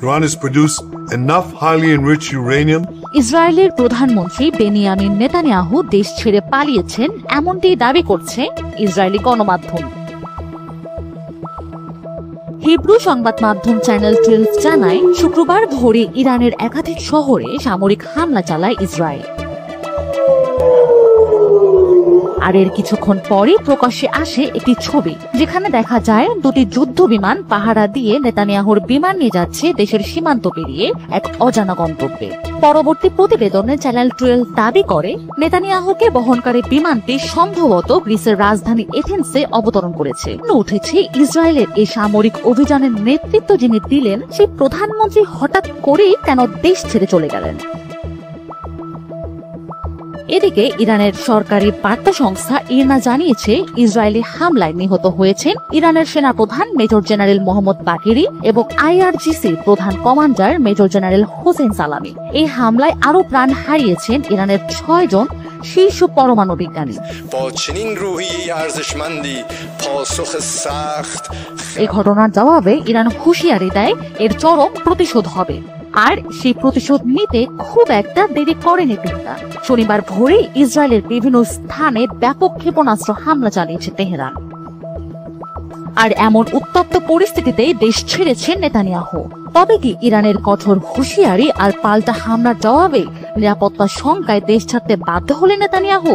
Iran has produced enough highly enriched uranium. ইসরায়েলের প্রধানমন্ত্রী Benjamin Netanyahu দেশ ছেড়ে পালিয়েছেন এমনটি দাবি করছে ইসরায়েলি গণমাধ্যম। হিব্রু সংবাদ মাধ্যম চ্যানেল 12 জানায়, শুক্রবার ভোরে ইরানের একাধিক শহরে সামরিক হামলা চালায় ইসরায়েল। আর এর কিছুক্ষণ পরে প্রকাশ্যে আসে একটি ছবি, যেখানে দেখা যায় দুটি যুদ্ধ বিমান পাহারা দিয়ে নেতানিয়াহুর বিমান নিয়ে যাচ্ছে দেশের সীমান্ত পেরিয়ে এক অজানা গন্তব্যে। পরবর্তী প্রতিবেদনে চ্যানেল 12 দাবি করে, নেতানিয়াহুকে বহনকারী বিমানটি সম্ভবত গ্রিসের রাজধানী এথেন্সে অবতরণ করেছে। উঠেছে ইসরায়েলের এই সামরিক অভিযানের নেতৃত্ব যিনি দিলেন, সেই প্রধানমন্ত্রী হঠাৎ করেই কেন দেশ ছেড়ে চলে গেলেন। এদিকে ইরানের সরকারি বার্তা সংস্থা ইরনা জানিয়েছে, ইসরায়েলি হামলায় নিহত হয়েছেন ইরানের সেনাপ্রধান মেজর জেনারেল মোহাম্মদ বাকেরি এবং IRGC প্রধান কমান্ডার মেজর জেনারেল হোসেন সালামি। এই হামলায় আরও প্রাণ হারিয়েছেন ইরানের 6 জন শীর্ষ পরমাণু বিজ্ঞানী। এই ঘটনার জবাবে ইরান হুঁশিয়ারি দেয়, এর চরম প্রতিশোধ হবে। আর সেই প্রতিশোধ নিতে খুব একটা দেরি করেনি তেহরান। শনিবার ভোরে ইসরায়েলের বিভিন্ন স্থানে ব্যাপক ক্ষেপণাস্ত্র হামলা চালিয়েছে তেহরান। আর এমন উত্তপ্ত পরিস্থিতিতে দেশ ছেড়েছেন নেতানিয়াহু। তবে কি ইরানের কঠোর হুঁশিয়ারি আর পাল্টা হামলার জবাবে নিরাপত্তা শঙ্কায় দেশ ছাড়তে বাধ্য হলেন নেতানিয়াহু?